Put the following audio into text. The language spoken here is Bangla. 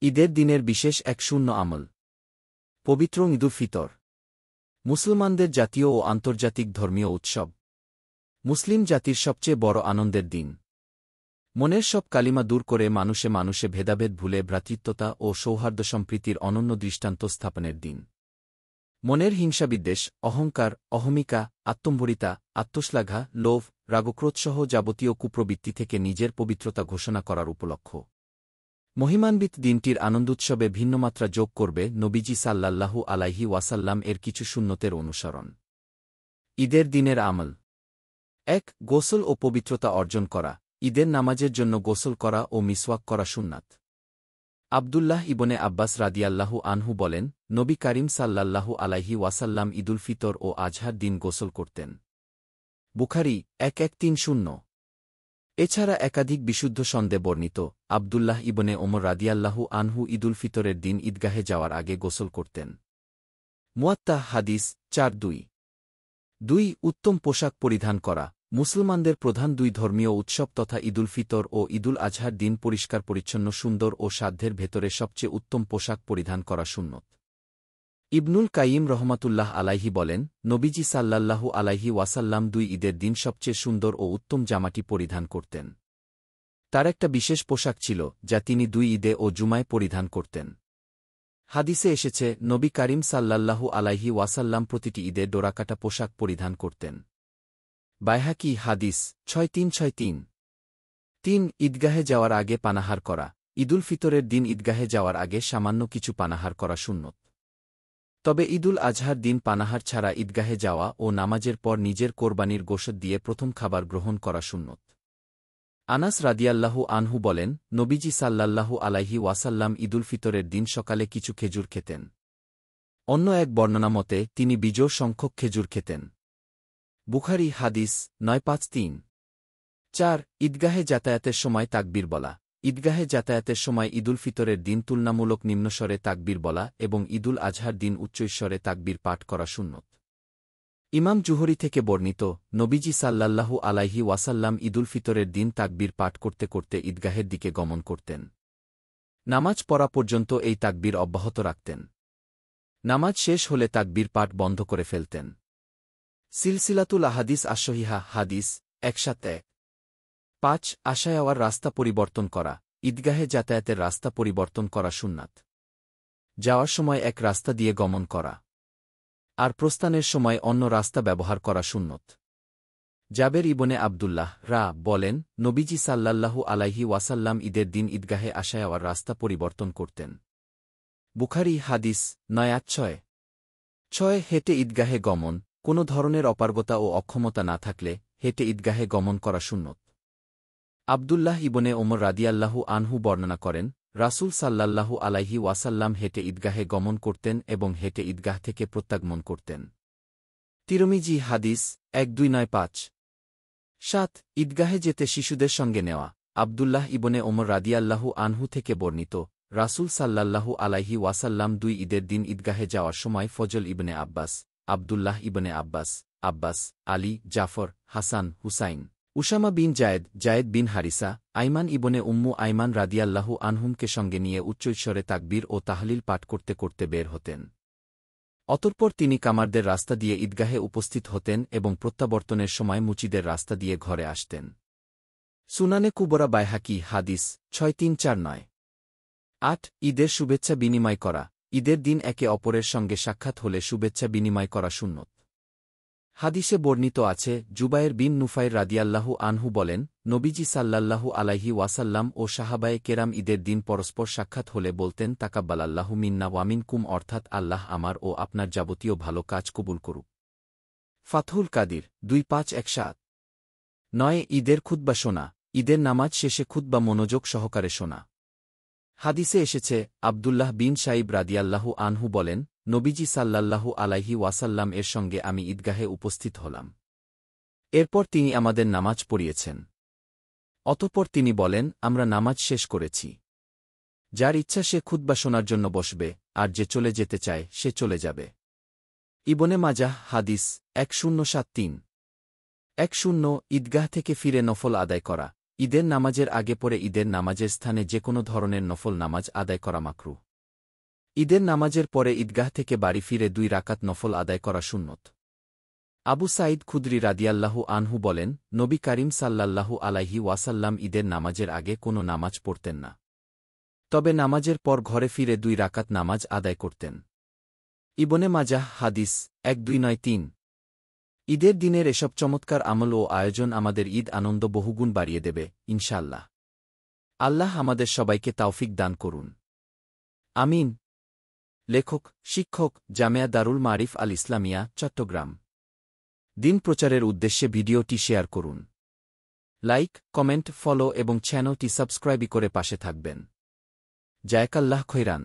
ঈদের দিনের বিশেষ এক শূন্য আমল। পবিত্র ঈদুল ফিতর মুসলমানদের জাতীয় ও আন্তর্জাতিক ধর্মীয় উৎসব। মুসলিম জাতির সবচেয়ে বড় আনন্দের দিন। মনের সব কালিমা দূর করে মানুষে মানুষে ভেদাভেদ ভুলে ভ্রাতৃত্বতা ও সৌহার্দ্য সম্প্রীতির অনন্য দৃষ্টান্ত স্থাপনের দিন। মনের হিংসাবিদ্বেষ, অহংকার, অহমিকা, আত্মম্ভরিতা, আত্মশ্লাঘা, লোভ, রাগক্রোধসহ যাবতীয় কুপ্রবৃত্তি থেকে নিজের পবিত্রতা ঘোষণা করার উপলক্ষ। মহিমান্বিত দিনটির আনন্দোৎসবে ভিন্নমাত্রা যোগ করবে নবীজি সাল্লাল্লাহু আলাইহি ওয়াসাল্লাম এর কিছু সুন্নতের অনুসরণ। ঈদের দিনের আমল। ১. গোসল ও পবিত্রতা অর্জন করা। ঈদের নামাজের জন্য গোসল করা ও মিসওয়াক করা সুন্নাত। আব্দুল্লাহ ইবনে আব্বাস রাদিয়াল্লাহু আনহু বলেন, নবী কারীম সাল্লাল্লাহু আলাইহি ওয়াসাল্লাম ঈদুল ফিতর ও আজহার দিন গোসল করতেন। বুখারী 1130। এছাড়া একাধিক বিশুদ্ধ সন্দে বর্ণিত, আব্দুল্লাহ ইবনে ওমর রাদিয়াল্লাহু আনহু ঈদুল ফিতরের দিন ঈদগাহে যাওয়ার আগে গোসল করতেন। মুয়াত্তা হাদিস 4-2। উত্তম পোশাক পরিধান করা। মুসলমানদের প্রধান দুই ধর্মীয় উৎসব তথা ঈদুল ফিতর ও ঈদুল আজহার দিন পরিষ্কার পরিচ্ছন্ন সুন্দর ও সাধ্যের ভেতরে সবচেয়ে উত্তম পোশাক পরিধান করা সুন্নত। ইবনুল কাইয়িম রহমাতুল্লাহ আলাইহি বলেন, নবীজি সাল্লাল্লাহু আলাইহি ওয়াসাল্লাম দুই ঈদের দিন সবচেয়ে সুন্দর ও উত্তম জামাটি পরিধান করতেন। তার একটা বিশেষ পোশাক ছিল, যা তিনি দুই ঈদে ও জুমায় পরিধান করতেন। হাদিসে এসেছে, নবী কারীম সাল্লাল্লাহু আলাইহি ওয়াসাল্লাম প্রতিটি ঈদে ডোরাকাটা পোশাক পরিধান করতেন। বাইহাকি হাদিস 6363। ঈদগাহে যাওয়ার আগে পানাহার করা। ঈদুল ফিতরের দিন ঈদগাহে যাওয়ার আগে সামান্য কিছু পানাহার করা সুন্নত। তবে ঈদুল আজহার দিন পানাহার ছাড়া ঈদগাহে যাওয়া ও নামাজের পর নিজের কোরবানির গোশত দিয়ে প্রথম খাবার গ্রহণ করা সুন্নত। আনাস রাদিয়াল্লাহু আনহু বলেন, নবীজি সাল্লাল্লাহু আলাইহি ওয়াসাল্লাম ঈদুল ফিতরের দিন সকালে কিছু খেজুর খেতেন। অন্য এক বর্ণনা মতে তিনি বিজোড় সংখ্যক খেজুর খেতেন। বুখারী হাদিস 953। ঈদগাহে যাতায়াতের সময় তাকবীর বলা। ঈদগাহে যাতায়াতের সময় ঈদুল ফিতরের দিন তুলনামূলক নিম্নস্বরে তাকবীর বলা এবং ঈদুল আজহার দিন উচ্চৈস্বরে তাকবীর পাঠ করা সুন্নত। ইমাম জুহরি থেকে বর্ণিত, নবীজি সাল্লাল্লাহু আলাইহি ওয়াসাল্লাম ঈদুল ফিতরের দিন তাকবীর পাঠ করতে করতে ঈদগাহের দিকে গমন করতেন। নামাজ পড়া পর্যন্ত এই তাকবীর অব্যাহত রাখতেন। নামাজ শেষ হলে তাকবীর পাঠ বন্ধ করে ফেলতেন। সিলসিলাতুল আহাদিস আশ-সহিহা হাদিস 171। আশায়াওয়ার রাস্তা পরিবর্তন করা। ঈদগাহে যাতায়াতের রাস্তা পরিবর্তন করা সুন্নাত। যাওয়ার সময় এক রাস্তা দিয়ে গমন করা, আর প্রস্থানের সময় অন্য রাস্তা ব্যবহার করা সুন্নত। জাবের ইবনে আব্দুল্লাহ বলেন, নবীজি সাল্লাল্লাহু আলাইহি ওয়াসাল্লাম ঈদের দিন ঈদগাহে আশায়াওয়ার রাস্তা পরিবর্তন করতেন। বুখারী হাদিস 986। হেঁটে ঈদগাহে গমন। কোনো ধরনের অপারগতা ও অক্ষমতা না থাকলে হেঁটে ঈদগাহে গমন করা সুন্নত। আব্দুল্লাহ ইবনে ওমর রাদিয়াল্লাহু আনহু বর্ণনা করেন, রাসূল সাল্লাল্লাহু আলাইহি ওয়াসাল্লাম হেঁটে ঈদগাহে গমন করতেন এবং হেঁটে ঈদগাহ থেকে প্রত্যাগমন করতেন। তিরমিজি হাদিস 1295। ঈদগাহে যেতে শিশুদের সঙ্গে নেওয়া। আব্দুল্লাহ ইবনে ওমর রাদিয়াল্লাহু আনহু থেকে বর্ণিত, রাসূল সাল্লাল্লাহু আলাইহি ওয়াসাল্লাম দুই ঈদের দিন ঈদগাহে যাওয়ার সময় ফজল ইবনে আব্বাস, আব্দুল্লাহ ইবনে আব্বাস, আলী, জাফর, হাসান, হুসাইন, উসামা বিন জায়েদ বিন হারিসা, আইমান ইবনে উম্মু আইমান রাদিয়াল্লাহু আনহুমকে সঙ্গে নিয়ে উচ্চৈস্বরে তাকবীর ও তাহলিল পাঠ করতে করতে বের হতেন। অতঃপর তিনি কামারদের রাস্তা দিয়ে ঈদগাহে উপস্থিত হতেন এবং প্রত্যাবর্তনের সময় মুচিদের রাস্তা দিয়ে ঘরে আসতেন। সুনানে কুবরা বাইহাকি হাদিস 6349। ঈদের শুভেচ্ছা বিনিময় করা। ঈদের দিন একে অপরের সঙ্গে সাক্ষাৎ হলে শুভেচ্ছা বিনিময় করা সুন্নত। হাদিসে বর্ণিত আছে, জুবায়ের বিন নুফাইর রাদিয়াল্লাহু আনহু বলেন, নবীজি সাল্লাল্লাহু আলাইহি ওয়াসাল্লাম ও সাহাবায়ে কেরাম ঈদের দিন পরস্পর সাক্ষাৎ হলে বলতেন, তাকাব্বালাল্লাহু মিন্না ওয়া মিনকুম, অর্থাৎ আল্লাহ আমার ও আপনার যাবতীয় ভালো কাজ কবুল করুক। ফাতহুল কাদির 2517। ঈদের খুতবা শোনা। ঈদের নামাজ শেষে খুতবা মনোযোগ সহকারে শোনা। হাদিসে এসেছে, আব্দুল্লাহ বিন সাইব রাদিয়াল্লাহু আনহু বলেন, নবীজি সাল্লাল্লাহু আলাইহি ওয়াসাল্লাম এর সঙ্গে আমি ঈদগাহে উপস্থিত হলাম। এরপর তিনি আমাদের নামাজ পড়িয়েছেন। অতঃপর তিনি বলেন, আমরা নামাজ শেষ করেছি। যার ইচ্ছা সে খুতবা শোনার জন্য বসবে, আর যে চলে যেতে চায় সে চলে যাবে। ইবনে মাজাহ হাদিস 1073। ঈদগাহ থেকে ফিরে নফল আদায় করা। ঈদের নামাজের আগে পরে ঈদের নামাজের স্থানে যে কোনো ধরনের নফল নামাজ আদায় করা মাকরুহ। ঈদের নামাজের পরে ঈদগাহ থেকে বাড়ি ফিরে 2 রাকাত নফল আদায় করা সুন্নত। আবু সাঈদ খুদরি রাদিয়াল্লাহু আনহু বলেন, নবী কারীম সাল্লাল্লাহু আলাইহি ওয়াসাল্লাম ঈদের নামাজের আগে কোনো নামাজ পড়তেন না। তবে নামাজের পর ঘরে ফিরে 2 রাকাত নামাজ আদায় করতেন। ইবনে মাজাহ হাদিস 1293। ঈদের দিনের এসব চমৎকার আমল ও আয়োজন আমাদের ঈদ আনন্দ বহুগুণ বাড়িয়ে দেবে, ইনশাআল্লাহ। আল্লাহ আমাদের সবাইকে তাওফিক দান করুন। আমিন। লেখক, শিক্ষক, জামেয়া দারুল মারিফ আল ইসলামিয়া, চট্টগ্রাম। দিন প্রচারের উদ্দেশ্যে ভিডিওটি শেয়ার করুন। লাইক, কমেন্ট, ফলো এবং চ্যানেলটি সাবস্ক্রাইব করে পাশে থাকবেন। জাযাকাল্লাহ খৈরান।